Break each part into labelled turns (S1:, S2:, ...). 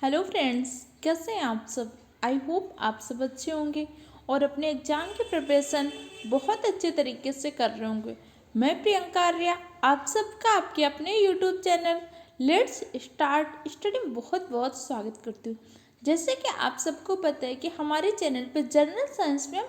S1: Hello friends, कैसे हैं आप सब। आई होप आप सब अच्छे होंगे और अपने एग्ज़ाम की प्रिपरेशन बहुत अच्छे तरीके से कर रहे होंगे। मैं प्रियंका आर्या आप सबका आपके अपने YouTube channel let's start study में बहुत बहुत स्वागत करती हूँ। जैसे कि आप सबको पता है कि हमारे चैनल पर जनरल साइंस में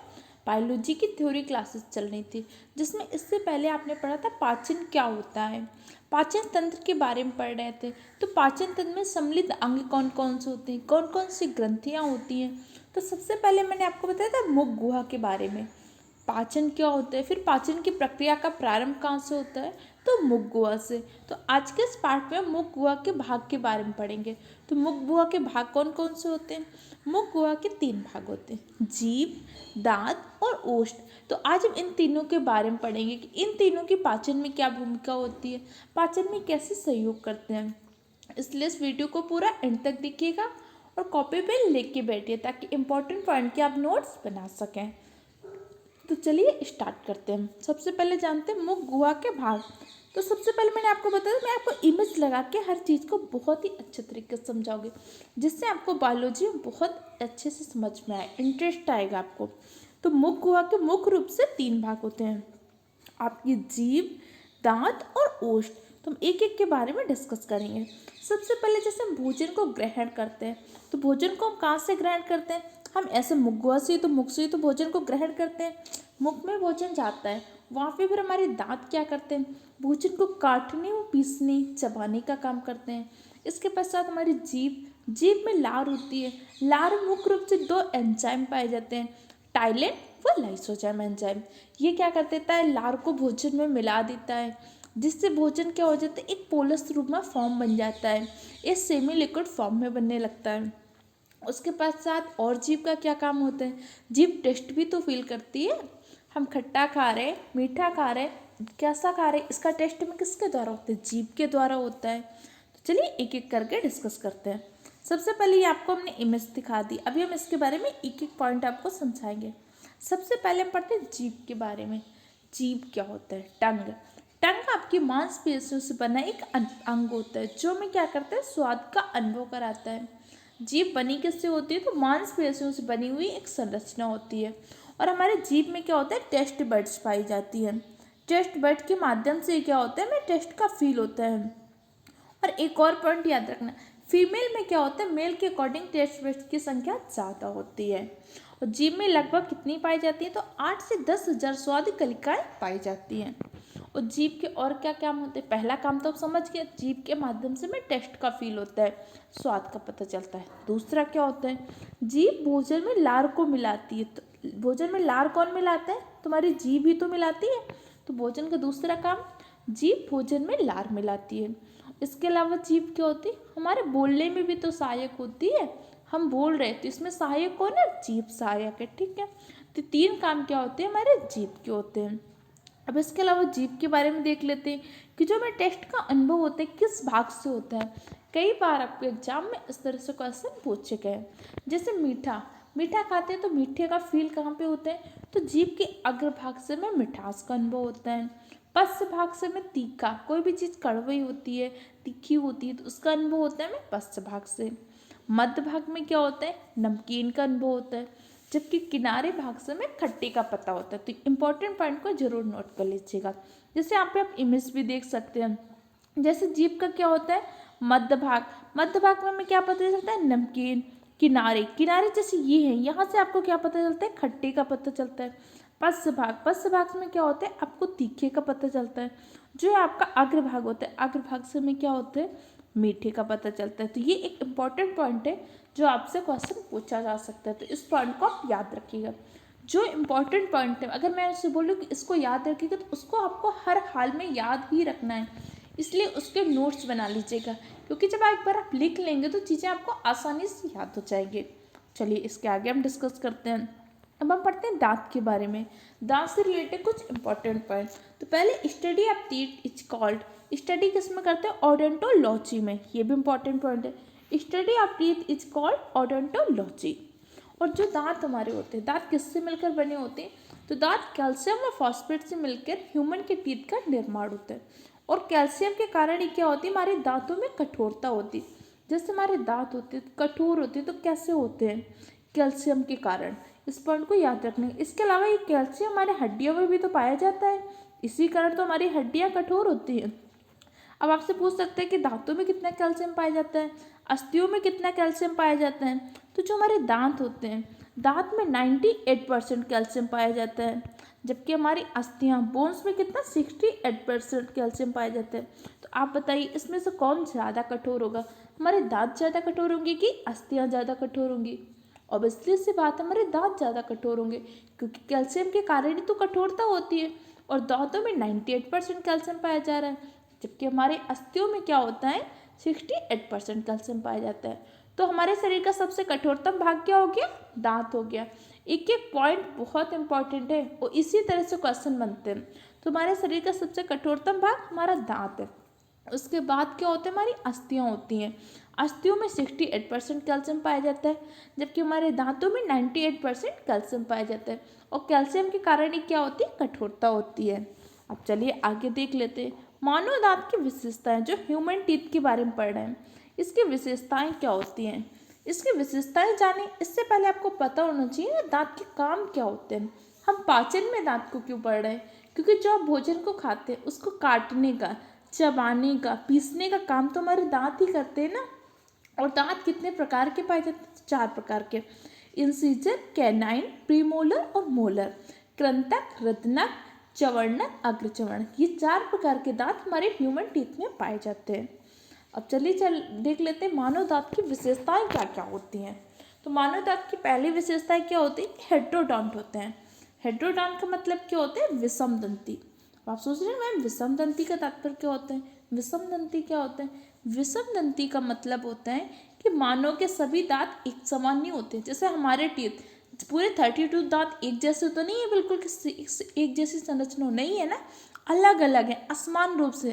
S1: बायोलॉजी की थ्योरी क्लासेस चल रही थी, जिसमें इससे पहले आपने पढ़ा था पाचन क्या होता है, पाचन तंत्र के बारे में पढ़ रहे थे। तो पाचन तंत्र में सम्मिलित अंग कौन कौन से होते हैं, कौन कौन सी ग्रंथियाँ होती हैं। तो सबसे पहले मैंने आपको बताया था मुख गुहा के बारे में, पाचन क्या होता है, फिर पाचन की प्रक्रिया का प्रारंभ कहाँ से होता है, तो मुख गुहा से। तो आज के इस पार्ट में मुख गुहा के भाग के बारे में पढ़ेंगे। तो मुख गुहा के भाग कौन कौन से होते हैं। मुख गुहा के 3 भाग होते हैं, जीभ, दांत और ओष्ठ। तो आज हम इन तीनों के बारे में पढ़ेंगे कि इन तीनों की पाचन में क्या भूमिका होती है, पाचन में कैसे सहयोग करते हैं। इसलिए इस वीडियो को पूरा एंड तक देखिएगा और कॉपी पे लिख के बैठिए ताकि इम्पोर्टेंट पॉइंट के आप नोट्स बना सकें। तो चलिए स्टार्ट करते हैं। सबसे पहले जानते हैं मुख गुहा के भाग। तो सबसे पहले मैंने आपको बताया, मैं आपको इमेज लगा के हर चीज़ को बहुत ही अच्छे तरीके से समझाऊंगी, जिससे आपको बायोलॉजी बहुत अच्छे से समझ में आए, इंटरेस्ट आएगा आपको। तो मुख गुहा के मुख्य रूप से 3 भाग होते हैं, आपकी जीभ, दांत और ओष्ठ। तो हम एक एक के बारे में डिस्कस करेंगे। सबसे पहले जैसे हम भोजन को ग्रहण करते हैं, तो भोजन को हम कहाँ से ग्रहण करते हैं, हम ऐसे मुख गुहा से, तो मुख से ही तो भोजन को ग्रहण करते हैं। मुख में भोजन जाता है, वहाँ पे फिर हमारे दांत क्या करते हैं, भोजन को काटने और पीसने चबाने का काम करते हैं। इसके पश्चात हमारी जीभ, जीभ में लार होती है। लार में मुख्य रूप से 2 एंजाइम पाए जाते हैं, टाइलिन व लाइसोजाइम एंजाइम। ये क्या कर देता है, लार को भोजन में मिला देता है, जिससे भोजन क्या हो जाता है, एक पोलस रूप में फॉर्म बन जाता है, ये सेमी लिक्विड फॉर्म में बनने लगता है। उसके पश्चात और जीभ का क्या काम होता है, जीभ टेस्ट भी तो फील करती है। हम खट्टा खा रहे, मीठा खा रहे, कैसा खा रहे, इसका टेस्ट में किसके द्वारा होता है, जीभ के द्वारा होता है। तो चलिए एक एक करके डिस्कस करते हैं। सबसे पहले ये आपको हमने इमेज दिखा दी, अभी हम इसके बारे में एक एक पॉइंट आपको समझाएंगे। सबसे पहले हम पढ़ते हैं जीभ के बारे में। जीभ क्या होता है, टंग। टंग आपकी मांसपेशियों से बना एक अंग होता है, जो हमें क्या करता है, स्वाद का अनुभव कराता है। जीभ बनी किससे होती है, तो मांसपेशियों से बनी हुई एक संरचना होती है। और हमारे जीभ में क्या होता है, टेस्ट बड्स पाई जाती है। टेस्ट बड के माध्यम से क्या होता है, हमें टेस्ट का फील होता है। और एक और पॉइंट याद रखना, फीमेल में क्या होता है, मेल के अकॉर्डिंग टेस्ट बड्स की संख्या ज़्यादा होती है। और जीभ में लगभग कितनी पाई जाती है, तो 8 से 10,000 स्वाद कलिकाएँ पाई जाती हैं। और जीभ के और क्या काम होते हैं, पहला काम तो आप समझ गए, जीभ के माध्यम से हमें टेस्ट का फील होता है, स्वाद का पता चलता है। दूसरा क्या होता है, जीभ भोजन में लार को मिलाती है। तो भोजन में लार कौन मिलाता है, तुम्हारी जीभ ही तो मिलाती है। तो भोजन का दूसरा काम, जीभ भोजन में लार मिलाती है। इसके अलावा जीभ क्या होती है, हमारे बोलने में भी तो सहायक होती है। हम बोल रहे तो इसमें सहायक कौन है, जीभ सहायक है, ठीक है। तो 3 काम क्या होते हैं, हमारे जीभ के होते हैं। अब इसके अलावा जीभ के बारे में देख लेते हैं कि जो हमें टेस्ट का अनुभव होता है किस भाग से होता है। कई बार आपको एग्जाम में इस तरह से क्वेश्चन पूछे गए, जैसे मीठा, मीठा खाते हैं तो मीठे का फील कहाँ पे होता है, तो जीभ के अग्रभाग से हमें मिठास का अनुभव होता है। पश्च भाग से हमें तीखा, कोई भी चीज़ कड़वी होती है, तीखी होती है, तो उसका अनुभव होता है हमें पश्च भाग से। मध्य भाग में क्या होता है, नमकीन का अनुभव होता है, जबकि किनारे भाग से हमें खट्टे का पता होता है। तो इंपॉर्टेंट पॉइंट को जरूर नोट कर लीजिएगा। जैसे यहाँ पे आप इमेज भी देख सकते हैं, जैसे जीभ का क्या होता है, मध्य भाग, मध्य भाग में हमें क्या पता चलता है, नमकीन। किनारे, किनारे जैसे ये है, यहाँ से आपको क्या पता चलता है, खट्टे का पता चलता है। पश्च भाग, पश्च भाग में क्या होता है, आपको तीखे का पता चलता है। जो आपका अग्रभाग होता है, अग्रभाग से हमें क्या होता है, मीठे का पता चलता है। तो ये एक इम्पॉर्टेंट पॉइंट है जो आपसे क्वेश्चन पूछा जा सकता है, तो इस पॉइंट को आप याद रखिएगा। जो इम्पॉर्टेंट पॉइंट है, अगर मैं उससे बोलूँ कि इसको याद रखिएगा, तो उसको आपको हर हाल में याद ही रखना है, इसलिए उसके नोट्स बना लीजिएगा, क्योंकि जब एक बार आप लिख लेंगे तो चीज़ें आपको आसानी से याद हो जाएंगी। चलिए इसके आगे हम डिस्कस करते हैं। अब हम पढ़ते हैं दांत के बारे में, दांत से रिलेटेड कुछ इंपॉर्टेंट पॉइंट। तो पहले study of teeth is called, study किस में करते हैं, ओडोंटोलॉजी में, ये भी इंपॉर्टेंट पॉइंट है। Study of teeth is called odontology. और जो दांत हमारे होते हैं, दांत किससे मिलकर बने होते हैं, तो दांत कैल्शियम और फॉस्फेट से मिलकर ह्यूमन के टीथ का निर्माण होता है। और कैल्शियम के कारण ही क्या होती है, हमारे दांतों में कठोरता होती है। जैसे हमारे दांत होते हैं कठोर होते हैं तो कैसे होते हैं? कैल्शियम के कारण। इस पॉइंट को याद रखना है। इसके अलावा ये कैल्शियम हमारे हड्डियों में भी तो पाया जाता है, इसी कारण तो हमारी हड्डियां कठोर होती हैं। अब आपसे पूछ सकते हैं कि दांतों में कितना कैल्शियम पाया जाता है, अस्थियों में कितना कैल्शियम पाया जाता है। तो जो हमारे दांत होते हैं, दांत में 98% कैल्शियम पाया जाता है, जबकि हमारी अस्थियां बोन्स में कितना 68% कैल्शियम पाया जाता है। तो आप बताइए इसमें से कौन ज़्यादा कठोर होगा? हमारे दांत ज़्यादा कठोर होंगे कि अस्थियां ज़्यादा कठोर होंगी? ऑब्वियसली सी बात है, हमारे दांत ज़्यादा कठोर होंगे, क्योंकि कैल्शियम के कारण ही तो कठोरता होती है। और दांतों में 98% कैल्शियम पाया जा रहा है, जबकि हमारे अस्थियों में क्या होता है 68% कैल्शियम पाया जाता है। तो हमारे शरीर का सबसे कठोरतम भाग क्या हो गया? दांत हो गया। एक एक पॉइंट बहुत इंपॉर्टेंट है और इसी तरह से क्वेश्चन बनते हैं। तो हमारे शरीर का सबसे कठोरतम भाग हमारा दांत है। उसके बाद क्या होता है? हमारी अस्थियाँ होती हैं। अस्थियों में 68% कैल्शियम पाया जाता है, जबकि हमारे दांतों में 98% कैल्शियम पाया जाता है। और कैल्शियम के कारण ही क्या होती है? कठोरता होती है। अब चलिए आगे देख लेते हैं मानव दांत की विशेषताएं। जो ह्यूमन टीथ के बारे में पढ़ रहे हैं, इसकी विशेषताएं क्या होती हैं? इसकी विशेषताएं जाने इससे पहले आपको पता होना चाहिए ना दांत के काम क्या होते हैं। हम पाचन में दांत को क्यों पढ़ रहे हैं? क्योंकि जो आप भोजन को खाते हैं उसको काटने का, चबाने का, पीसने का काम तो हमारे दांत ही करते हैं ना। और दांत कितने प्रकार के पाए जाते हैं? 4 प्रकार के। इंसीजर, कैनाइन, प्रीमोलर और मोलर। कृंतक, रत्नक, चवर्णक, अग्रचवर्णक, ये 4 प्रकार के दांत हमारे ह्यूमन टीथ में पाए जाते हैं। अब चलिए देख लेते हैं मानव दांत की विशेषताएं क्या क्या होती हैं। तो मानव दांत की पहली विशेषताएं क्या होती है? हेट्रोडॉन्ट होते हैं। हेट्रोडॉन्ट का मतलब क्या होता है? विषम दंती। आप सोच रहे हैं मैम विषम दंती का तात्पर्य क्या होता है? विषम दंती क्या होता है? विषम दंती का मतलब होता है कि मानव के सभी दांत एक समान नहीं होते। जैसे हमारे टीथ पूरे 32 दांत एक जैसे तो नहीं है, बिल्कुल एक जैसी संरचना नहीं है ना, अलग अलग है, असमान रूप से।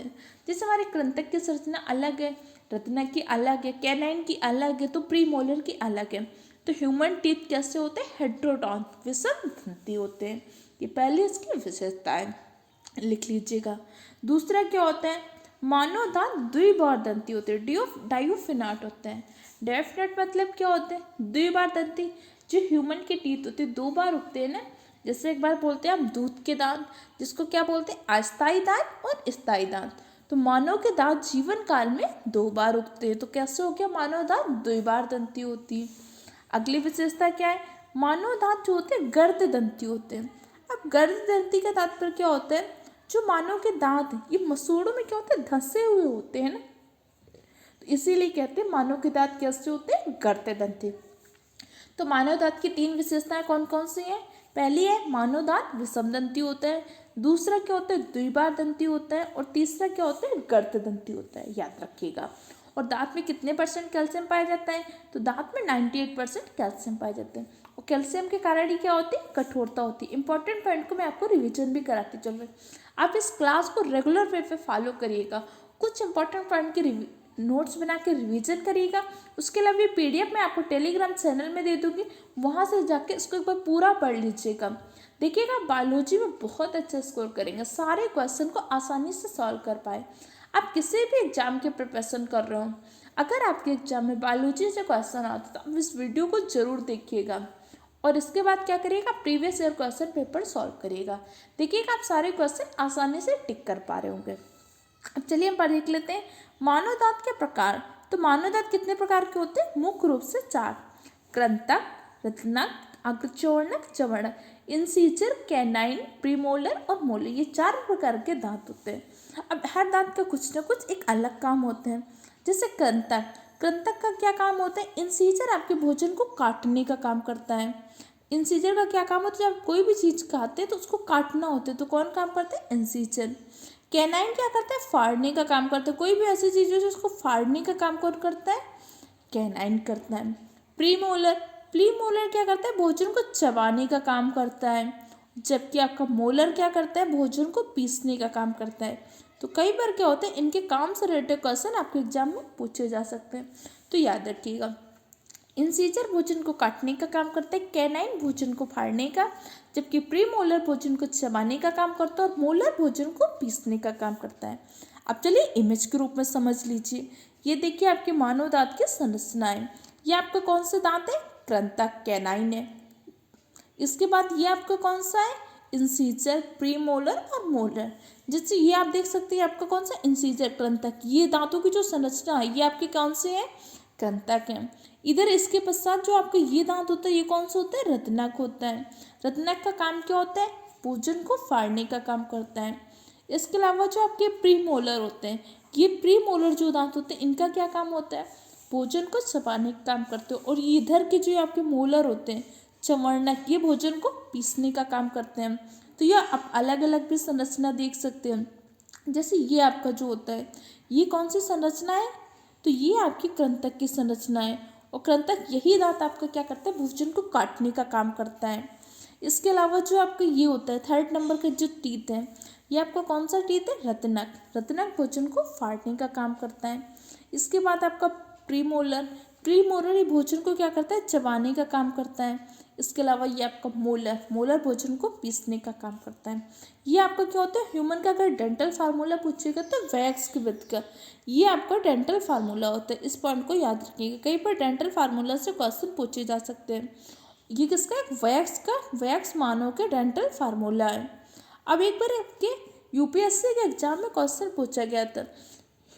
S1: जैसे हमारे कृंतक की संरचना अलग है, रत्नक की अलग है, कैनाइन की अलग है, तो प्रीमोलर की अलग है। तो ह्यूमन टीथ कैसे होते हैं? हेट्रोडॉन्ट, विषम दंती होते हैं। ये पहली इसकी विशेषताएं लिख लीजिएगा। दूसरा क्या होता है? मानव दांत द्विबार दंती होते हैं, डायोफिनाट होते हैं। डायोफिनाट मतलब क्या होते हैं? द्विबार दंती। जो ह्यूमन के टीथ होते हैं 2 बार उगते हैं ना। जैसे एक बार बोलते हैं हम दूध के दांत, जिसको क्या बोलते हैं? अस्थायी दांत और स्थायी दांत। तो मानव के दांत जीवन काल में 2 बार उगते हैं। तो कैसे हो गया? मानव दांत द्विबार दंती होती है। अगली विशेषता क्या है? मानव दांत जो होते हैं गर्द दंती होते हैं। अब गर्द दंती का तात्पर्य क्या होता है? जो मानव के दांत हैं ये मसूड़ों में क्या होते हैं? धंसे हुए होते हैं ना, तो इसीलिए कहते हैं मानव के दांत कैसे होते हैं? गर्द दंती। तो मानव दांत की 3 विशेषताएं कौन कौन सी हैं? पहली है मानव दांत विषम दंती होता है, दूसरा क्या होता है? द्विबार दंती होता है, और तीसरा क्या होता है? गर्द दंती होता है। याद रखिएगा। और दांत में कितने % कैल्शियम पाया जाता है? तो दांत में 98% कैल्शियम पाया जाता है। और कैल्शियम के कारण ही क्या होती है? कठोरता होती है। इंपॉर्टेंट पॉइंट को मैं आपको रिविजन भी कराती चल रही। आप इस क्लास को रेगुलर वे पे फॉलो करिएगा। कुछ इंपॉर्टेंट पॉइंट के नोट्स बना के रिवीजन करिएगा। उसके अलावा ये PDF मैं आपको टेलीग्राम चैनल में दे दूँगी, वहाँ से जाके इसको एक बार पूरा पढ़ लीजिएगा। देखिएगा बायोलॉजी में बहुत अच्छा स्कोर करेंगे, सारे क्वेश्चन को आसानी से सॉल्व कर पाए। आप किसी भी एग्जाम के प्रिपरेशन कर रहे हो, अगर आपके एग्जाम में बायोलॉजी से क्वेश्चन आता तो आप इस वीडियो को जरूर देखिएगा। और इसके बाद क्या करिएगा? Previous year question paper solve करिएगा। देखिएगा आप सारे क्वेश्चन आसानी से टिक कर पा रहे होंगे। अब चलिए हम देख लेते हैं मानव दांत के प्रकार। तो मानव दांत कितने प्रकार के होते हैं? मुख्य रूप से 4। कृंतक, रत्नक, अग्रचवर्णक, चवर्णक। इंसीजर, कैनाइन, प्रीमोलर और मोलर, ये 4 प्रकार के दांत होते हैं। अब हर दांत का कुछ ना कुछ एक अलग काम होते हैं। जैसे कृंतक, कृंतक का क्या काम होता है? इंसीजर आपके भोजन को काटने का काम करता है। इंसीजर का क्या काम होता है? जब आप कोई भी चीज़ खाते हैं तो उसको काटना होता है, तो कौन काम करता है? इंसीजर। कैनाइन क्या करता है? फाड़ने का काम करता है। कोई भी ऐसी चीज़ हो जिसको फाड़ने का काम कौन करता है? कैनाइन करता है। प्रीमोलर, प्रीमोलर क्या करता है? भोजन को चबाने का काम करता है। जबकि आपका मोलर क्या करता है? भोजन को पीसने का काम करता है। तो कई बार क्या होता है इनके काम से रिलेटेड क्वेश्चन आपके एग्जाम में पूछे जा सकते हैं, तो याद रखिएगा। इंसीजर भोजन को काटने का काम करता है, कैनाइन भोजन को फाड़ने का, जबकि प्रीमोलर भोजन को चबाने का काम करता है और मोलर भोजन को पीसने का काम करता है। अब चलिए इमेज के रूप में समझ लीजिए। ये देखिए आपके मानव दांत की संरचना है। ये आपका कौन सा दांत है? कृंतक, कैनाइन है। इसके बाद ये आपका कौन सा है? इंसीजर, प्रीमोलर और मोलर। जैसे ये आप देख सकते हैं आपका कौन सा? इंसीजर, कृंतक। ये दांतों की जो संरचना है ये आपके कौन से है? कृंतक है। इधर इसके पश्चात जो आपका ये दांत होता है ये कौन सा होता है? रत्नक होता है। रत्नक का काम क्या होता है? भोजन को फाड़ने का काम करता है। इसके अलावा जो आपके प्रीमोलर होते हैं, ये प्रीमोलर जो दांत होते हैं इनका क्या काम होता है? भोजन को चबाने का काम करते हो। और इधर के जो आपके मोलर होते हैं, चवर्णक, ये भोजन को पीसने का काम करते हैं। तो यह आप अलग अलग भी संरचना देख सकते हैं। जैसे ये आपका जो होता है ये कौन सी संरचना है? तो ये आपकी कृंतक की संरचना है। और कृंतक यही दांत आपका क्या करता है? भोजन को काटने का काम करता है। इसके अलावा जो आपका ये होता है थर्ड नंबर का जो टीथ है, ये आपका कौन सा टीथ है? रत्नक। रत्नक भोजन को फाड़ने का काम करता है। इसके बाद आपका प्रीमोलर, प्रीमोलर ये भोजन को क्या करता है? चबाने का काम करता है। इसके अलावा ये आपका मोलर, मोलर भोजन को पीसने का काम करता है। ये आपका क्या होता है? ह्यूमन का अगर डेंटल फार्मूला पूछेगा तो वैक्स के विद का, ये आपका डेंटल फार्मूला होता है। इस पॉइंट को याद रखिएगा, कहीं पर डेंटल फार्मूला से क्वेश्चन पूछे जा सकते हैं। ये किसका? एक वैक्स का, वैक्स मानव के डेंटल फार्मूला है। अब एक बार आपके यूपीएससी के एग्जाम में क्वेश्चन पूछा गया था,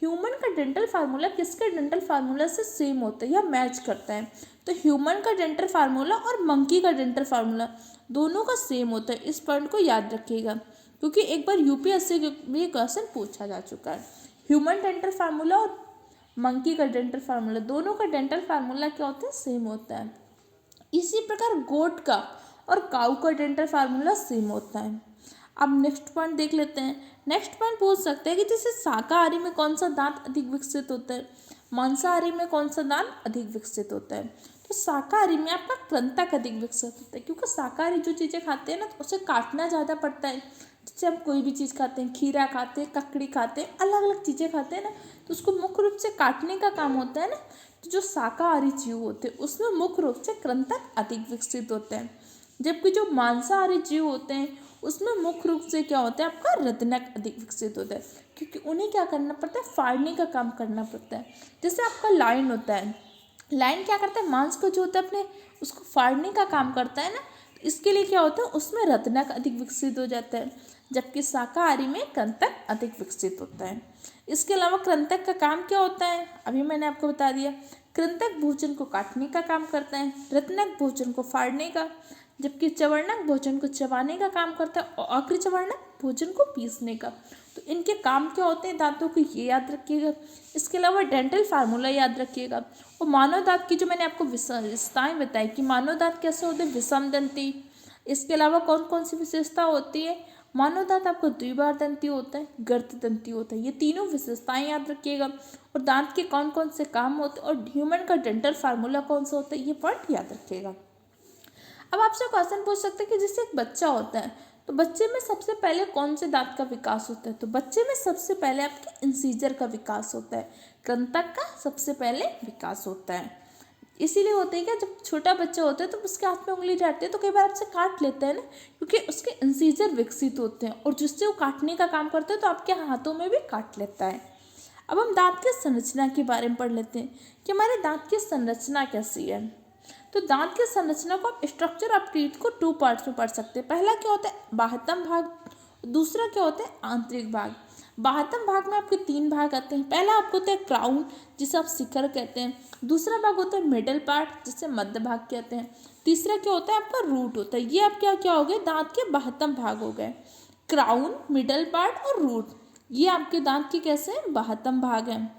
S1: ह्यूमन का डेंटल फार्मूला किसके डेंटल फार्मूला से सेम होता है या मैच करता है? तो ह्यूमन का डेंटल फार्मूला और मंकी का डेंटल फार्मूला दोनों का सेम होता है। इस पॉइंट को याद रखिएगा, क्योंकि एक बार यूपीएससी में ये क्वेश्चन पूछा जा चुका है। ह्यूमन डेंटल फार्मूला और मंकी का डेंटल फार्मूला, दोनों का डेंटल फार्मूला क्या होता है? सेम होता है। इसी प्रकार गोट का और काऊ का डेंटल फार्मूला सेम होता है। अब नेक्स्ट पॉइंट देख लेते हैं। नेक्स्ट पॉइंट पूछ सकते हैं कि जैसे शाकाहारी में कौन सा दांत अधिक विकसित होता है, मांसाहारी में कौन सा दांत अधिक विकसित होता है? तो शाकाहारी में आपका कृंतक अधिक विकसित होता है, क्योंकि शाकाहारी जो चीज़ें खाते हैं ना तो उसे काटना ज़्यादा पड़ता है। जैसे हम कोई भी चीज़ खाते हैं, खीरा खाते हैं, ककड़ी खाते हैं, अलग अलग चीज़ें खाते हैं ना, तो उसको मुख्य रूप से काटने का काम होता है ना। तो जो शाकाहारी जीव होते हैं उसमें मुख्य रूप से कृंतक अधिक विकसित होते हैं, जबकि जो मांसाहारी जीव होते हैं उसमें मुख्य रूप से क्या होता है? आपका रत्नक अधिक विकसित होता है, क्योंकि उन्हें क्या करना पड़ता है? फाड़ने का काम करना पड़ता है। जैसे आपका लायन होता है, लायन क्या करता है? मांस को जो होता है अपने उसको फाड़ने का काम करता है ना, तो इसके लिए क्या होता है? उसमें रत्नक अधिक विकसित हो जाता है, जबकि शाकाहारी में कृंतक अधिक विकसित होता है। इसके अलावा कृंतक का काम क्या होता है? अभी मैंने आपको बता दिया। कृंतक भोजन को काटने का काम करता है, रत्नक भोजन को फाड़ने का, जबकि चवर्णक भोजन को चबाने का काम करता है और आखिरी चवर्णक भोजन को पीसने का। तो इनके काम क्या होते हैं दांतों के, ये याद रखिएगा। इसके अलावा डेंटल फार्मूला याद रखिएगा। और मानव दांत की जो मैंने आपको विशेषताएं बताई कि मानव दांत कैसे होते हैं? विषम दंती। इसके अलावा कौन कौन सी विशेषता होती है? मानव दांत आपको द्विबार दंती होता है, गर्त दंती होता है। ये तीनों विशेषताएं याद रखिएगा। और दांत के कौन कौन से काम होते हैं और ह्यूमन का डेंटल फार्मूला कौन सा होता है, ये पॉइंट याद रखिएगा। अब आपसे क्वेश्चन पूछ सकते हैं कि जैसे एक बच्चा होता है तो बच्चे में सबसे पहले कौन से दांत का विकास होता है? तो बच्चे में सबसे पहले आपके इंसीजर का विकास होता है, कृंतक का सबसे पहले विकास होता है। इसीलिए होता है कि जब छोटा बच्चा होता है तो उसके हाथ में उंगली जाती है तो कई बार आपसे काट लेता है ना, क्योंकि उसके इंसीजर विकसित होते हैं और जिससे वो काटने का काम करते हैं तो आपके हाथों में भी काट लेता है। अब हम दांत की संरचना के बारे में पढ़ लेते हैं कि हमारे दांत की संरचना कैसी है। तो दांत की संरचना को आप स्ट्रक्चर ऑफ टीथ को 2 पार्ट्स में पढ़ सकते हैं। पहला क्या होता है? बाह्यतम भाग। दूसरा क्या होता है? आंतरिक भाग। बाह्यतम भाग में आपके 3 भाग आते हैं। पहला आपको होता है क्राउन, जिसे आप शिखर कहते हैं। दूसरा भाग होता है मिडल पार्ट, जिसे मध्य भाग कहते हैं। तीसरा क्या होता है? आपका रूट होता है। ये आप क्या क्या हो गए? दांत के बाह्यतम भाग हो गए। क्राउन, मिडल पार्ट और रूट, ये आपके दांत के कैसे हैं? बाह्यतम भाग हैं।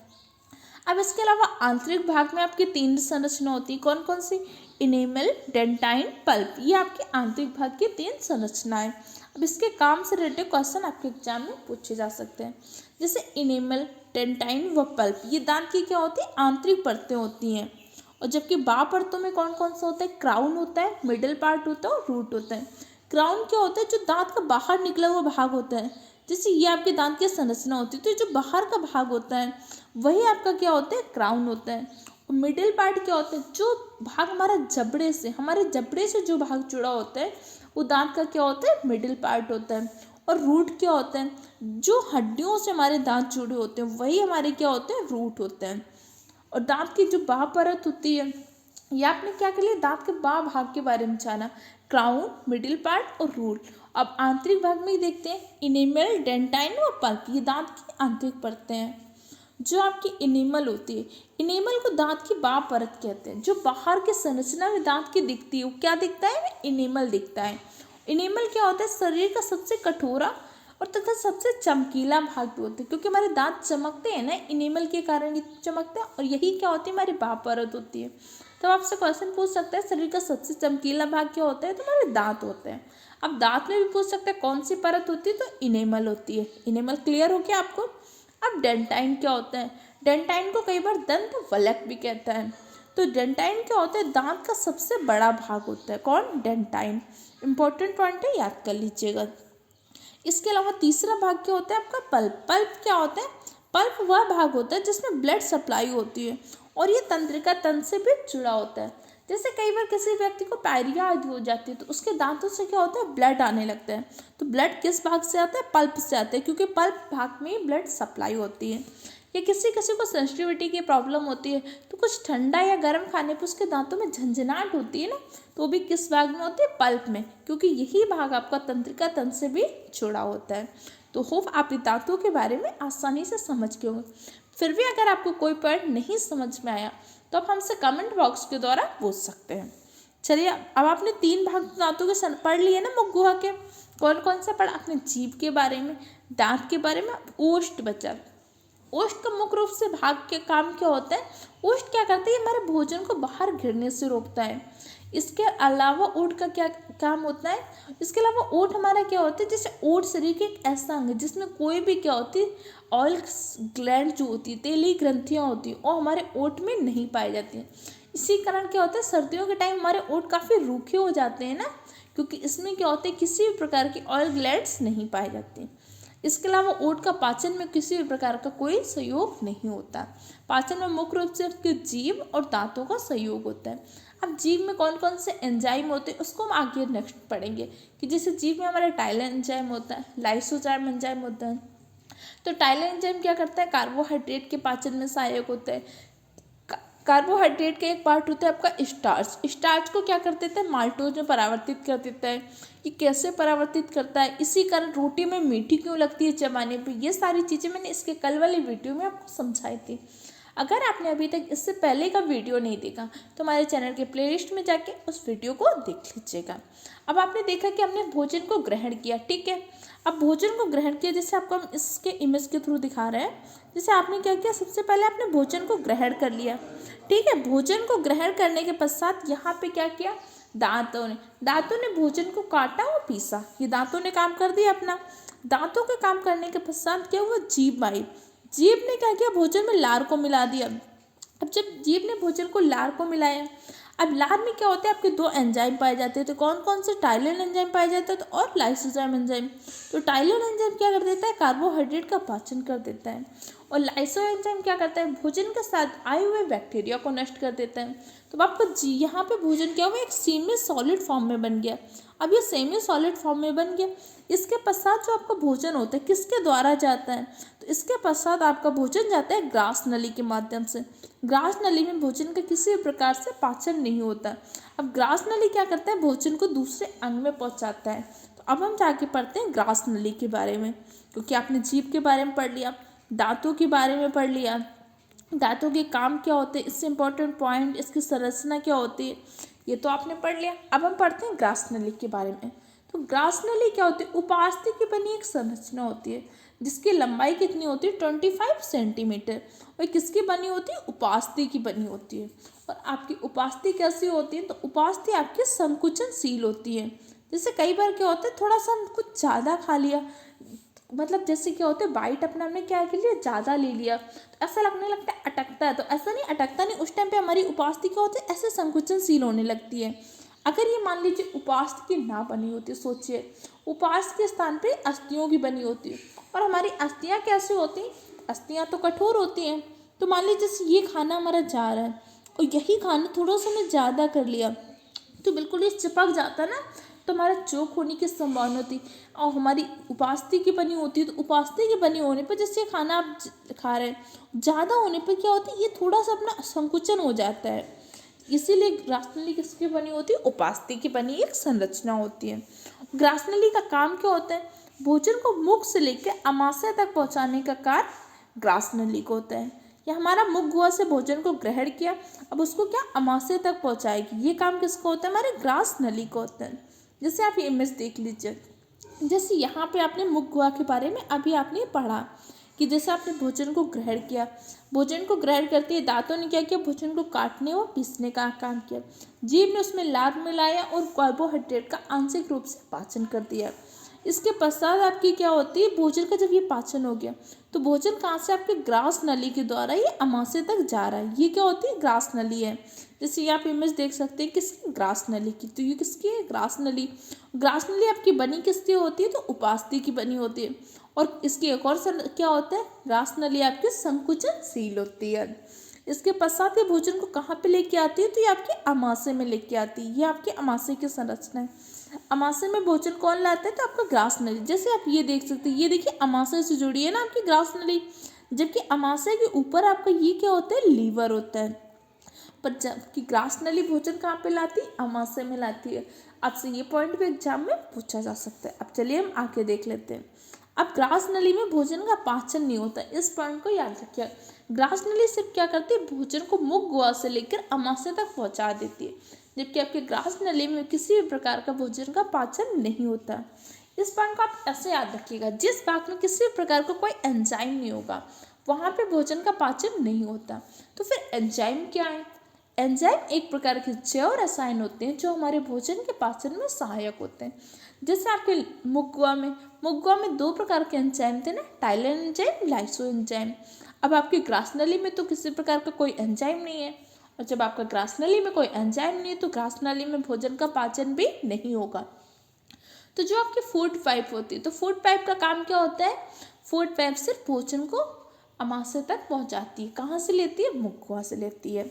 S1: अब इसके अलावा आंतरिक भाग में आपकी 3 संरचना होती है। कौन कौन सी? Enamel, dentine, pulp. ये आपके आंतरिक भाग की 3 संरचनाएं। अब इसके काम से रिलेटेड क्वेश्चन आपके एग्जाम में पूछे जा सकते हैं। जैसे इनेमल, डेंटाइन व पल्प, ये दांत की क्या होती है? आंतरिक परतें होती हैं। और जबकि बाह्य परतों में कौन कौन सा होता है? क्राउन होता है, मिडिल पार्ट होता है और रूट होता है। क्राउन क्या होता है? जो दांत का बाहर निकला हुआ भाग होता है। जैसे ये आपके दांत की संरचना होती है तो जो बाहर का भाग होता है वही आपका क्या होता है? क्राउन होता है। और मिडिल पार्ट क्या होता है? जो भाग हमारा हमारे जबड़े से जो भाग जुड़ा होता है वो दांत का क्या होता है? मिडिल पार्ट होता है। और रूट क्या होता है, जो हड्डियों से हमारे दांत जुड़े होते हैं वही हमारे क्या होते हैं, रूट होते हैं। और दांत की जो बाह्य परत होती है, ये आपने क्या कर लिया, दांत के बाह्य भाग के बारे में जाना, क्राउन, मिडिल पार्ट और रूट। अब आंतरिक भाग में ही देखते हैं, इनेमल, डेंटाइन और पल्प, ये दांत की आंतरिक परतें हैं। जो आपकी इनेमल होती है, इनेमल को दांत की बाह्य परत कहते हैं। जो बाहर की संरचना में दांत की दिखती है वो क्या दिखता है, इनेमल दिखता है। इनेमल क्या होता है, शरीर का सबसे कठोरा और तथा सबसे चमकीला भाग भी होता है, क्योंकि हमारे दांत चमकते हैं ना, इनेमल के कारण ये चमकते हैं, और यही क्या होती है, हमारी बाह्य परत होती है। तो आपसे क्वेश्चन पूछ सकता है शरीर का सबसे चमकीला भाग क्या होता है, तो हमारे दांत होते हैं। अब दांत में भी पूछ सकते हैं कौन सी परत होती है, तो इनेमल होती है। इनेमल क्लियर हो गया आपको। अब डेंटाइन क्या होता है, डेंटाइन को कई बार दंत वलक भी कहता है। तो डेंटाइन क्या होता है, दांत का सबसे बड़ा भाग होता है। कौन, डेंटाइन। इंपॉर्टेंट पॉइंट है, याद कर लीजिएगा। इसके अलावा तीसरा भाग क्या होता है आपका, पल्प। पल्प क्या होता है, पल्प वह भाग होता है जिसमें ब्लड सप्लाई होती है, और ये तंत्रिका तंत्र से भी जुड़ा होता है। जैसे कई बार किसी व्यक्ति को पायरिया आदि हो जाती है तो उसके दांतों से क्या होता है, ब्लड आने लगता है। तो ब्लड किस भाग से आता है, पल्प से आता है, क्योंकि पल्प भाग में ही ब्लड सप्लाई होती है। या किसी किसी को सेंसिटिविटी की प्रॉब्लम होती है तो कुछ ठंडा या गर्म खाने पर उसके दांतों में झंझनाहट होती है ना, तो वो भी किस भाग में होती है, पल्प में, क्योंकि यही भाग आपका तंत्रिका तंत्र से भी जुड़ा होता है। तो होप आप दांतों के बारे में आसानी से समझ गए होंगे। फिर भी अगर आपको कोई पॉइंट नहीं समझ में आया तो आप हमसे कमेंट बॉक्स के द्वारा पूछ सकते हैं। चलिए, अब आपने 3 भाग दांतों के पढ़ लिए ना, मुख गुहा के। कौन कौन सा पढ़ा आपने, जीभ के बारे में, दांत के बारे में, ओष्ठ बचा। ओष्ठ का मुख्य रूप से भाग के काम क्या होता है, ओष्ठ क्या करता है, हमारे भोजन को बाहर गिरने से रोकता है। इसके अलावा ओठ का क्या काम होता है, इसके अलावा ओठ हमारा क्या होता है, जैसे ओठ शरीर के एक ऐसा अंग है जिसमें कोई भी क्या होती है, ऑयल ग्लैंड जो होती है, तेली ग्रंथियाँ होती हैं, और हमारे ओठ में नहीं पाई जाती हैं। इसी कारण क्या होता है, सर्दियों के टाइम हमारे ओठ काफ़ी रूखे हो जाते हैं ना, क्योंकि इसमें क्या होता है, किसी भी प्रकार की ऑयल ग्लैंड्स नहीं पाए जाते हैं। इसके अलावा ओठ का पाचन में किसी भी प्रकार का कोई सहयोग नहीं होता। पाचन में मुख्य रूप से आपके जीभ और दांतों का सहयोग होता है। अब जीभ में कौन कौन से एंजाइम होते हैं उसको हम आगे नेक्स्ट पढ़ेंगे, कि जैसे जीभ में हमारा टाइलर एंजाइम होता है, लाइसोजाइम एंजाइम होता है। तो टाइलर एंजाइम क्या करता है, कार्बोहाइड्रेट के पाचन में सहायक होता है। कार्बोहाइड्रेट का एक पार्ट होता है आपका स्टार्च। स्टार्च को क्या कर देता है, माल्टोज में परावर्तित कर देता है। ये कैसे परावर्तित करता है, इसी कारण रोटी में मीठी क्यों लगती है चबाने पे, ये सारी चीज़ें मैंने इसके कल वाली वीडियो में आपको समझाई थी। अगर आपने अभी तक इससे पहले का वीडियो नहीं देखा तो हमारे चैनल के प्लेलिस्ट में जाके उस वीडियो को देख लीजिएगा। अब आपने देखा कि हमने भोजन को ग्रहण किया, ठीक है। अब भोजन को ग्रहण किया, जैसे आपको हम इसके इमेज के थ्रू दिखा रहे हैं। जैसे आपने क्या किया, सबसे पहले आपने भोजन को ग्रहण कर लिया, ठीक है। भोजन को ग्रहण करने के पश्चात यहाँ पे क्या किया, दांतों ने भोजन को काटा और पीसा। ये दांतों ने काम कर दिया अपना। दांतों के काम करने के पश्चात क्या हुआ, जीभ आई। जीभ ने क्या किया, भोजन में लार को मिला दिया। अब जब जीभ ने भोजन को लार को मिलाया, अब लार में क्या होता है, आपके 2 एंजाइम पाए जाते हैं। तो कौन कौन से, टाइलर एंजाइम पाए जाते हैं और लाइसोजाइम एंजाइम। तो टाइलर एंजाइम क्या कर देता है, कार्बोहाइड्रेट का पाचन कर देता है, और लाइसो एंजाइम क्या करता है, भोजन के साथ आए हुए बैक्टीरिया को नष्ट कर देता है। तो आपको यहाँ पे भोजन क्या हुआ, एक सेमी सॉलिड फॉर्म में बन गया। अब ये सेमी सॉलिड फॉर्म में बन गया, इसके पश्चात जो आपका भोजन होता है किसके द्वारा जाता है, तो इसके पश्चात आपका भोजन जाता है ग्रास नली के माध्यम से। ग्रास नली में भोजन का किसी भी प्रकार से पाचन नहीं होता। अब ग्रास नली क्या करता है, भोजन को दूसरे अंग में पहुंचाता है। तो अब हम जाके पढ़ते हैं ग्रास नली के बारे में, क्योंकि आपने जीभ के बारे में पढ़ लिया, दांतों के बारे में पढ़ लिया, दांतों के काम क्या होते हैं, इससे इंपॉर्टेंट पॉइंट, इसकी संरचना क्या होती है, ये तो आपने पढ़ लिया। अब हम पढ़ते हैं ग्रास नली के बारे में। तो ग्रास नली क्या होती है, उपास्थि की बनी एक संरचना होती है जिसकी लंबाई कितनी होती है, 25 सेंटीमीटर। और किसकी बनी होती है, उपास्थि की बनी होती है। और आपकी उपास्थि कैसी होती है, तो उपास्थि आपकी संकुचनशील होती है। जैसे कई बार क्या होता है, थोड़ा सा कुछ ज़्यादा खा लिया, मतलब जैसे क्या होता है, बाइट अपना हमने क्या कर लिया, ज़्यादा ले लिया, तो ऐसा लगने लगता है अटकता है। तो ऐसा नहीं, अटकता नहीं, उस टाइम पे हमारी उपास्थि क्या होती है, ऐसे संकुचनशील होने लगती है। अगर ये मान लीजिए उपास्थि की ना बनी होती है, सोचिए उपास्थि के स्थान पे अस्थियों की बनी होती है, और हमारी अस्थियाँ कैसे होती हैं, अस्थियाँ तो कठोर होती हैं। तो मान लीजिए जैसे ये खाना हमारा जा रहा है और यही खाना थोड़ा सा मैं ज़्यादा कर लिया, तो बिल्कुल ये चिपक जाता है ना, तो हमारा चोक होने की संभावना होती है। और हमारी उपास्थि की बनी होती है, तो उपास्थि की बनी होने पर जैसे खाना आप खा रहे हैं, ज़्यादा होने पर क्या होता है, ये थोड़ा सा अपना संकुचन हो जाता है। इसीलिए ग्रासनली किसकी बनी होती है, उपास्थि की बनी एक संरचना होती है। ग्रासनली का काम क्या होता है, भोजन को मुख से लेकर अमाशय तक पहुंचाने का कार्य ग्रासनली को होता है। या हमारा मुख गुहा से भोजन को ग्रहण किया, अब उसको क्या अमाशय तक पहुंचाएगी, ये काम किसको होता है, हमारे ग्रासनली को होता है। जैसे आप ये इमेज देख लीजिए, जैसे यहाँ पे आपने मुख गुहा के बारे में अभी आपने पढ़ा कि जैसे आपने भोजन को ग्रहण किया, भोजन को ग्रहण करते ही दांतों ने क्या किया, भोजन को काटने और पीसने का काम किया, जीभ ने उसमें लार मिलाया और कार्बोहाइड्रेट का आंशिक रूप से पाचन कर दिया। इसके पश्चात आपकी क्या होती है, भोजन का जब ये पाचन हो गया तो भोजन कहाँ से आपके ग्रास नली के द्वारा ये अमाशय तक जा रहा है। ये क्या होती है, ग्रास नली है। जैसे ये आप इमेज देख सकते हैं किसकी, ग्रास नली की। तो ये किसकी है, ग्रास नली। ग्रास नली आपकी बनी किसकी होती है, तो उपास्थि की बनी होती है। और इसकी एक और क्या होता है, ग्रास नली आपकी संकुचनशील होती है। इसके पश्चात ये भोजन को कहाँ पे लेके आती है, तो ये आपके अमाशय में लेके आती है। ये आपके अमाशय की संरचना है। अमाशय में भोजन कौन लाता है, तो आपका ग्रास नली। जैसे आप ये देख सकते हैं, ये देखिए अमाशय से जुड़ी है ना आपकी ग्रास नली, जबकि अमाशय के ऊपर आपका ये क्या होता है, लीवर होता है। पर जबकि ग्रास नली भोजन कहाँ पे लाती है, अमाशय में लाती है। आपसे ये पॉइंट भी एग्जाम में पूछा जा सकता है। अब चलिए हम आगे देख लेते हैं। अब ग्रास नली में भोजन का पाचन नहीं होता, इस पॉइंट को याद रखिए। ग्रास नली सिर्फ क्या करती है, भोजन को मुख गुहा से लेकर अमाशय तक पहुंचा देती है, जबकि आपके ग्रास नली में किसी भी प्रकार का भोजन का पाचन नहीं होता। इस पॉइंट को आप ऐसे याद रखिएगा, जिस भाग में किसी भी प्रकार का कोई एंजाइम नहीं होगा वहाँ पे भोजन का पाचन नहीं होता। तो फिर एंजाइम क्या है, एंजाइम एक प्रकार के जैव रसायन होते हैं जो हमारे भोजन के पाचन में सहायक होते हैं। जैसे आपके मुख गुहा में दो प्रकार के एंजाइम थे ना, टाइलिन एंजाइम, लाइसो एंजाइम। अब आपकी ग्रास नली में तो किसी प्रकार का कोई एंजाइम नहीं है, और जब आपका ग्रास नली में कोई एंजाइम नहीं है तो ग्रास नली में भोजन का पाचन भी नहीं होगा। तो जो आपकी फूड पाइप होती है, तो फूड पाइप का काम क्या होता है, फूड पाइप सिर्फ भोजन को अमाशय तक पहुंचाती है। कहाँ से लेती है, मुख गुहा से लेती है।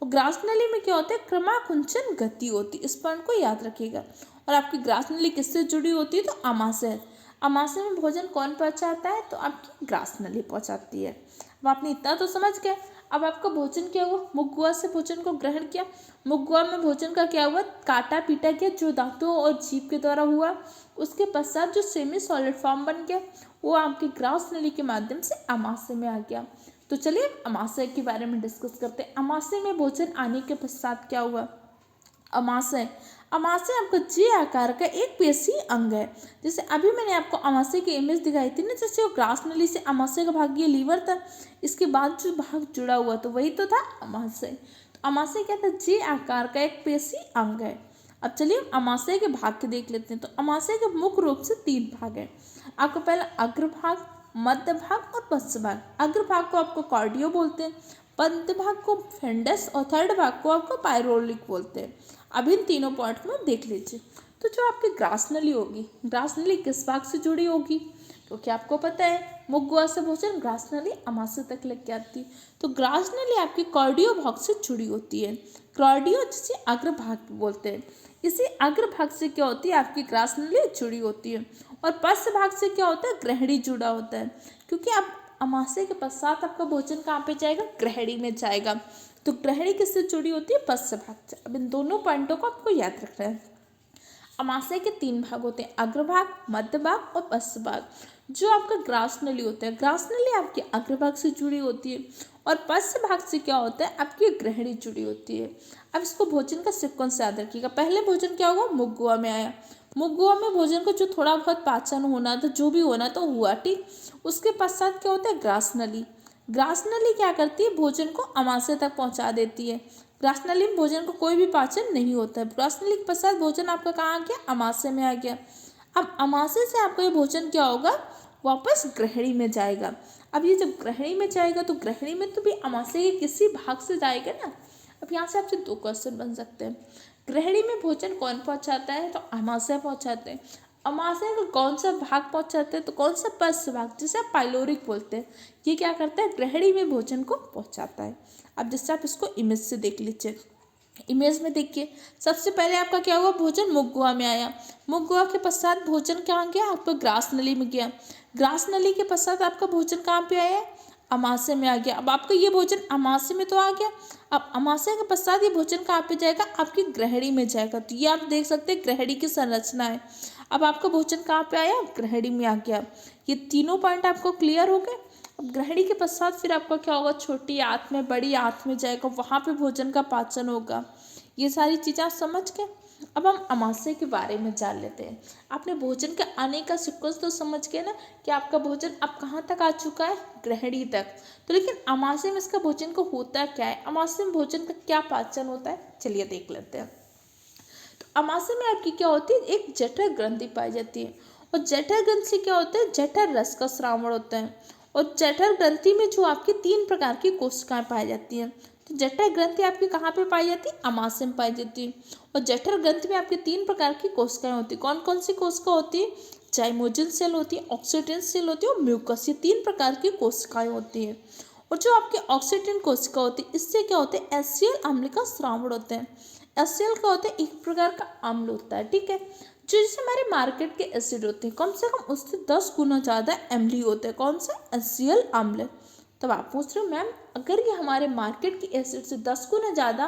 S1: और ग्रास नली में क्या होता है, क्रमाकुंचन गति होती है। इस पॉइंट को याद रखिएगा। और आपकी ग्रास नली किससे जुड़ी होती है, तो अमाशय। अमाशय में भोजन कौन पहुंचाता है, तो आपकी ग्रास नली पहुंचाती है। अब आपने इतना तो समझ गए। अब आपका भोजन क्या हुआ, मुख गुहा से भोजन को ग्रहण किया, मुख गुहा में भोजन का क्या हुआ, काटा पीटा गया जो दांतों और जीभ के द्वारा हुआ। उसके पश्चात जो सेमी सॉलिड फॉर्म बन गया वो आपकी ग्रास नली के माध्यम से अमाशय में आ गया। तो चलिए अमाशय के बारे में डिस्कस करते हैं। अमाशय में भोजन आने के पश्चात क्या हुआ, अमाशय आपका जे आकार का एक पेशीय अंग है। जैसे अभी मैंने आपको अमाशय की इमेज दिखाई थी ना, जैसे वो ग्रास नली से अमाशय का भाग ये लीवर था, इसके बाद जो भाग जुड़ा हुआ तो वही तो था अमाशय। तो अमाशय क्या था, जे आकार का एक पेशीय अंग है। अब चलिए अमाशय के भाग के देख लेते हैं। तो अमाशय के मुख्य रूप से 3 भाग है। आपका पहला अग्रभाग, मध्य भाग और पश्च भाग। अग्रभाग को आपको कार्डियो बोलते हैं, मध्य भाग को फेंडस और थर्ड भाग को आपको पायरोलिक बोलते हैं। अब इन तीनों पॉइंट में देख लीजिए। तो जो आपकी ग्रास नली होगी, ग्रास नली किस भाग से जुड़ी होगी, क्योंकि आपको पता है मुख गुहा से भोजन ग्रास नली अमाशय तक लेके आती है। तो ग्रास नली आपकी कार्डियो भाग से जुड़ी होती है। कार्डियो जिसे अग्रभाग बोलते हैं, इसी अग्रभाग से क्या होती है, आपकी ग्रास नली जुड़ी होती है। और पश्च भाग से क्या होता है, ग्रहणी जुड़ा होता है। क्योंकि आप अमाशय के पश्चात आपका भोजन कहाँ पे जाएगा, ग्रहणी में जाएगा। तो ग्रहणी किससे जुड़ी होती है, पश्च भाग से। अब इन दोनों पॉइंटों को आपको याद रखना है। अमाशय के 3 भाग होते हैं, अग्रभाग, मध्य भाग और पश्च भाग। जो आपका ग्रास नली होता है, ग्रास नली आपके अग्रभाग से जुड़ी होती है, और पश्च भाग से क्या होता है, आपकी ग्रहणी जुड़ी होती है। अब इसको भोजन का सीक्वेंस याद रखिएगा। पहले भोजन क्या होगा, मुख गुहा में आया, मुख गुहा में भोजन को जो थोड़ा बहुत पाचन होना था, जो भी होना तो हुआ, ठीक। उसके पश्चात क्या होता है, ग्रास नली। ग्रास नली क्या करती है, भोजन को अमाशय तक पहुंचा देती है। ग्रास नली में भोजन को कोई भी पाचन नहीं होता है। ग्रास नली के पश्चात भोजन आपका कहाँ आ गया, अमाशय में आ गया। अब अमाशय से आपका ये भोजन क्या होगा, वापस ग्रहणी में जाएगा। अब ये जब ग्रहणी में जाएगा तो ग्रहणी में तो भी अमाशय के किसी भाग से जाएगा ना। अब यहाँ से आपसे 2 क्वेश्चन बन सकते हैं। ग्रहणी में भोजन कौन पहुँचाता है, तो अमाशय पहुँचाते हैं। अमाशय का कौन सा भाग पहुँचाते हैं, तो कौन सा पश्च भाग, जिसे आप पाइलोरिक बोलते हैं। ये क्या करता है, ग्रहणी में भोजन को पहुँचाता है। अब जैसे आप इसको इमेज से देख लीजिए। इमेज में देखिए, सबसे पहले आपका क्या हुआ, भोजन मुख गुहा में आया। मुख गुहा के पश्चात भोजन कहाँ गया, आपका ग्रास नली में गया। ग्रास नली के पश्चात आपका भोजन कहाँ पे आया, अमाशय में आ गया। अब आपका ये भोजन अमाशय में तो आ गया, अब अमाशय के पश्चात ये भोजन कहाँ पे जाएगा, आपकी ग्रहणी में जाएगा। तो ये आप देख सकते हैं ग्रहणी की संरचना है। अब आपका भोजन कहाँ पे आया, ग्रहणी में आ गया। ये तीनों पॉइंट आपको क्लियर हो गए। अब ग्रहणी के पश्चात फिर आपका क्या होगा, छोटी आंत में बड़ी आंत में जाएगा, वहाँ पे भोजन का पाचन होगा। ये सारी चीज़ें आप समझ गए। अब हम अमाशय के बारे में जान लेते हैं। आपने भोजन के आने का सीक्वेंस तो समझ गए ना, कि आपका भोजन अब कहाँ तक आ चुका है, ग्रहणी तक। तो लेकिन अमाशय में इसका भोजन को होता क्या है, अमाशय में भोजन का क्या पाचन होता है, चलिए देख लेते हैं। तो अमाशय में आपकी क्या होती है, एक जठर ग्रंथि पाई जाती है। और जठर ग्रंथि से क्या होता है, जठर रस का स्रावण होता है। और जठर ग्रंथि में जो आपकी 3 प्रकार की कोशिकाएं पाई जाती हैं। तो जठर ग्रंथि आपकी कहाँ पे पाई जाती है, अमाशय में पाई जाती है। और जठर ग्रंथि में आपकी 3 प्रकार की कोशिकाएं होती है। कौन कौन सी कोशिका होती है, जाइमोजिन सेल होती है, ऑक्सीडेंट सेल होती है और म्यूकस, ये 3 प्रकार की कोशिकाएं होती हैं। और जो आपकी ऑक्सीडेंट कोशिका होती है, इससे क्या होता है, एचसीएल अम्ल का स्रावण होता है। एचसीएल का होता है एक प्रकार का अम्ल होता है, ठीक है, जो जैसे हमारे मार्केट के एसिड होते हैं, कम से कम उससे 10 गुना ज़्यादा अम्लीय होते हैं। कौन सा, एचसीएल अम्ल। तब आप पूछ रहे हो मैम, अगर ये हमारे मार्केट के एसिड से 10 गुना ज़्यादा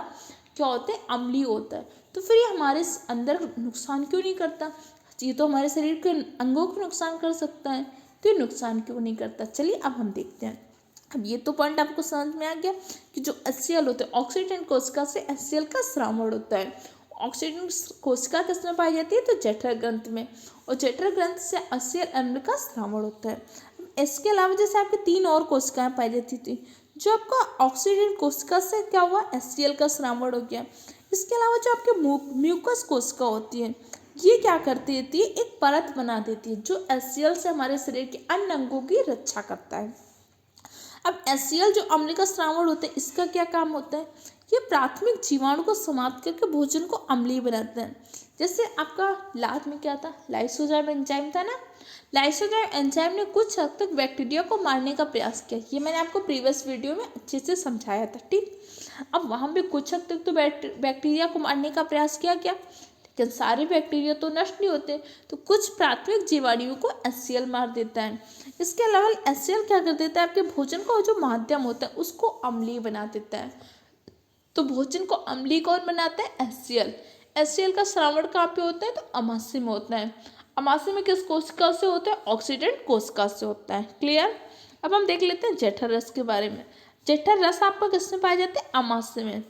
S1: क्या होते हैं, अम्लीय होता है, तो फिर ये हमारे अंदर नुकसान क्यों नहीं करता। ये तो हमारे शरीर के अंगों को नुकसान कर सकता है, तो ये नुकसान क्यों नहीं करता। चलिए अब हम देखते हैं। अब ये तो पॉइंट आपको समझ में आ गया कि जो एचसीएल होते हैं, ऑक्सीडेंट कोशिका से एचसीएल का स्रावण होता है। ऑक्सीडेंट कोशिका किसमें पाई जाती है, तो जठर ग्रंथि में। और जठर ग्रंथि से एचसीएल अम्ल का स्रावण होता है। इसके अलावा जैसे आपके 3 और कोशिकाएं पाई जाती थी, जो आपका ऑक्सीडेंट कोशिका से क्या हुआ, एचसीएल का स्रावण हो गया। इसके अलावा जो आपके म्यूकस कोशिका होती है, ये क्या करती है, एक परत बना देती है, जो एचसीएल से हमारे शरीर के अन्य अंगों की रक्षा करता है। अब एचसीएल जो अम्ल का स्रावण होता है, इसका क्या काम होता है, ये प्राथमिक जीवाणु को समाप्त करके भोजन को अम्लीय बनाते हैं। जैसे आपका लाद में क्या था, लाइसोजाइम एंजाइम था ना। लाइसोजाइम एंजाइम ने कुछ हद तक बैक्टीरिया को मारने का प्रयास किया, ये मैंने आपको प्रीवियस वीडियो में अच्छे से समझाया था, ठीक। अब वहाँ पे कुछ हद तक तो बैक्टीरिया को मारने का प्रयास किया क्या, लेकिन सारे बैक्टीरिया तो नष्ट नहीं होते, तो कुछ प्राथमिक जीवाणुओं को एचसीएल मार देता है। इसके अलावा एचसीएल क्या कर देता है, आपके भोजन का जो माध्यम होता है उसको अम्लीय बना देता है। तो भोजन को अम्लीय कौन बनाता है, एचसीएल। एचसीएल का स्रावण कहाँ पे होता है, तो अमाशय में होता है। अमाशय में किस कोशिका से होता है, ऑक्सीडेंट कोशिका से होता है। क्लियर। अब हम देख लेते हैं जठर रस के बारे में। जठर रस आपका किसमें पाया जाता है, अमाशय में।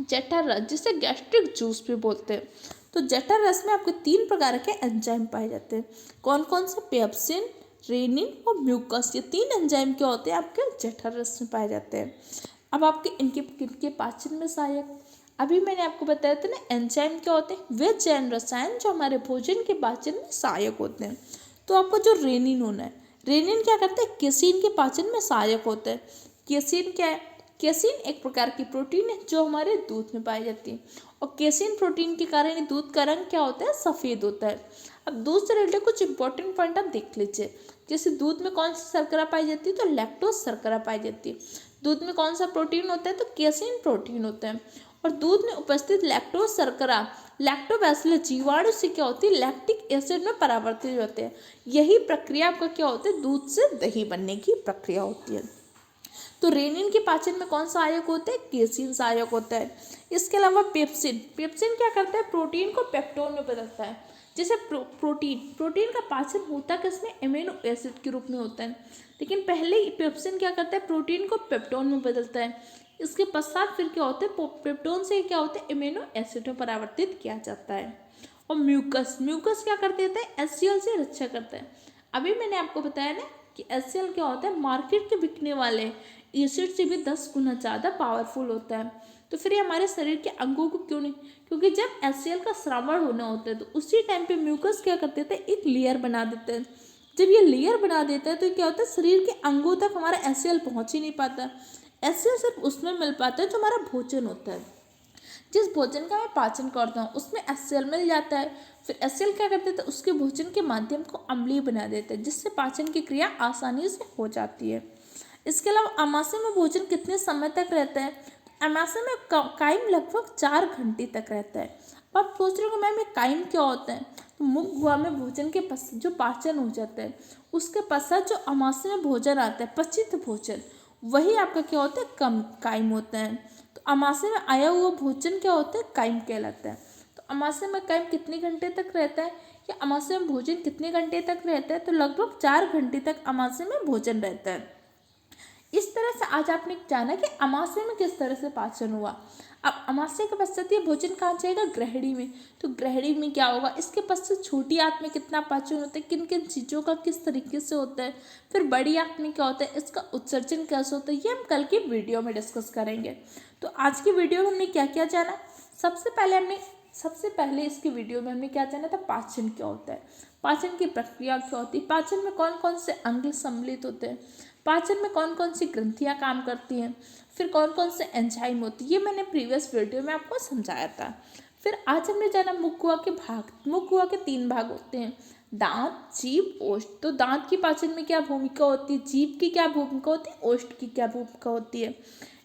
S1: जठर रस जिसे गैस्ट्रिक जूस भी बोलते हैं। तो जठर रस में आपके 3 प्रकार के एंजाइम पाए जाते हैं। कौन कौन से, पेप्सिन, रेनिन और म्यूकस, ये 3 एंजाइम क्या होते हैं, आपके जठर रस में पाए जाते हैं। अब आपके इनके पाचन में सहायक, अभी मैंने आपको बताया था ना, एंजाइम क्या होते हैं, वे जैन रसायन जो हमारे भोजन के पाचन में सहायक होते हैं। तो आपको जो रेनिन होना है, रेनिन क्या करता है, केसीन के पाचन में सहायक होता है। केसीन क्या है, केसीन एक प्रकार की प्रोटीन है जो हमारे दूध में पाई जाती है। और केसीन प्रोटीन के कारण दूध का रंग क्या होता है, सफ़ेद होता है। अब दूध से रिलेटेड कुछ इंपॉर्टेंट पॉइंट आप देख लीजिए। जैसे दूध में कौन सी शर्करा पाई जाती है, तो लैक्टोज शर्करा पाई जाती है। दूध में कौन सा प्रोटीन होता है, तो केसीन प्रोटीन होता है। और दूध में उपस्थित लैक्टोज शर्करा लैक्टोबैसिलस जीवाणु से क्या होती है, लैक्टिक एसिड में परावर्तित होते हैं। यही प्रक्रिया आपका क्या होता है, दूध से दही बनने की प्रक्रिया होती है। तो रेनिन के पाचन में कौन सहायक होता है, केसीन सहायक होता है। इसके अलावा पेप्सिन, पेप्सिन क्या करता है, प्रोटीन को पेप्टोन में बदलता है। जैसे प्रोटीन का पाचन होता किसमें, एमिनो एसिड के रूप में होता है, लेकिन पहले ही पेप्सिन क्या करता है, प्रोटीन को पेप्टोन में बदलता है। इसके पश्चात फिर क्या होता है, पेप्टोन से क्या होता है, एमिनो एसिड में परिवर्तित किया जाता है। और म्यूकस, म्यूकस क्या कर देता है, एचसीएल से रक्षा करता है। अभी मैंने आपको बताया ना कि एचसीएल क्या होता है, मार्केट के बिकने वाले एसिड से भी 10 गुना ज़्यादा पावरफुल होता है। तो फिर ये हमारे शरीर के अंगों को क्यों नहीं, क्योंकि जब एचसीएल का श्रावण होना होता है तो उसी टाइम पे म्यूकस क्या कर देता है, एक लेयर बना देता है। जब ये लेयर बना देता है तो क्या होता है, शरीर के अंगों तक हमारा एचसीएल पहुँच ही नहीं पाता। एचसीएल सिर्फ उसमें मिल पाता है जो हमारा भोजन होता है। जिस भोजन का मैं पाचन करता हूँ उसमें एचसीएल मिल जाता है। फिर एचसीएल क्या कर देता है, उसके भोजन के माध्यम को अम्लीय बना देता है, जिससे पाचन की क्रिया आसानी से हो जाती है। इसके अलावा अमाशय में भोजन कितने समय तक रहता है, अमाशय में कायम लगभग 4 घंटे तक रहता है। अब आप सोच रहे हो मैम ये कायम क्या होता है? तो मुख गुहा में भोजन के पश्चात जो पाचन हो जाता है, उसके पश्चात जो अमाशय में भोजन आता है, पचित भोजन, वही आपका क्या होता है? कम कायम होता है। तो अमाशय में आया हुआ भोजन क्या होता है? कायम कहलाता है। तो अमाशय में कायम कितने घंटे तक रहता है, या अमाशय में भोजन कितने घंटे तक रहता है? तो लगभग 4 घंटे तक अमाशय में भोजन रहता है। इस तरह से आज आपने जाना कि अमाशय में किस तरह से पाचन हुआ। अब अमाशय के पश्चात ये भोजन कहाँ जाएगा? ग्रहणी में। तो ग्रहणी में क्या होगा? इसके पश्चात छोटी आंत में कितना पाचन होता है, किन किन चीज़ों का किस तरीके से होता है, फिर बड़ी आंत में क्या होता है, इसका उत्सर्जन कैसे होता है, ये हम कल की वीडियो में डिस्कस करेंगे। तो आज की वीडियो में हमने क्या क्या जाना? सबसे पहले इसकी वीडियो में हमने क्या जाना था? पाचन क्या होता है, पाचन की प्रक्रिया क्या होती है, पाचन में कौन कौन से अंग सम्मिलित होते हैं, पाचन में कौन कौन सी ग्रंथियां काम करती हैं, फिर कौन कौन से एंजाइम होती है, ये मैंने प्रीवियस वीडियो में आपको समझाया था। फिर आज हमने जाना मुख गुहा के भाग। मुख गुहा के 3 भाग होते हैं, दांत, जीभ, ओष्ठ। तो दांत की पाचन में क्या भूमिका होती है, जीभ की क्या भूमिका होती है, ओष्ठ की क्या भूमिका होती है।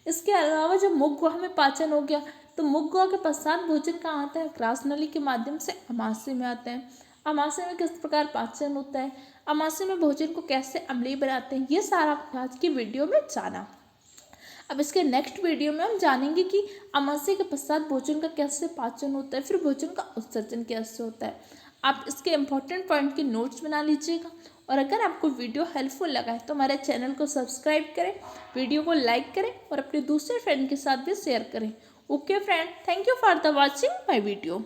S1: इसके अलावा जब मुख गुहा में पाचन हो गया, तो मुख गुहा के पश्चात भोजन कहाँ आता है? ग्रास नली के माध्यम से अमाशय में आता है। अमाशय में किस प्रकार पाचन होता है, अमाशय में भोजन को कैसे अम्लीय बनाते हैं, ये सारा आज की वीडियो में जाना। अब इसके नेक्स्ट वीडियो में हम जानेंगे कि अमाशय के पश्चात भोजन का कैसे पाचन होता है, फिर भोजन का उत्सर्जन कैसे होता है। आप इसके इम्पोर्टेंट पॉइंट के नोट्स बना लीजिएगा, और अगर आपको वीडियो हेल्पफुल लगा है तो हमारे चैनल को सब्सक्राइब करें, वीडियो को लाइक करें और अपने दूसरे फ्रेंड के साथ भी शेयर करें। Okay friend, thank you for the watching my video.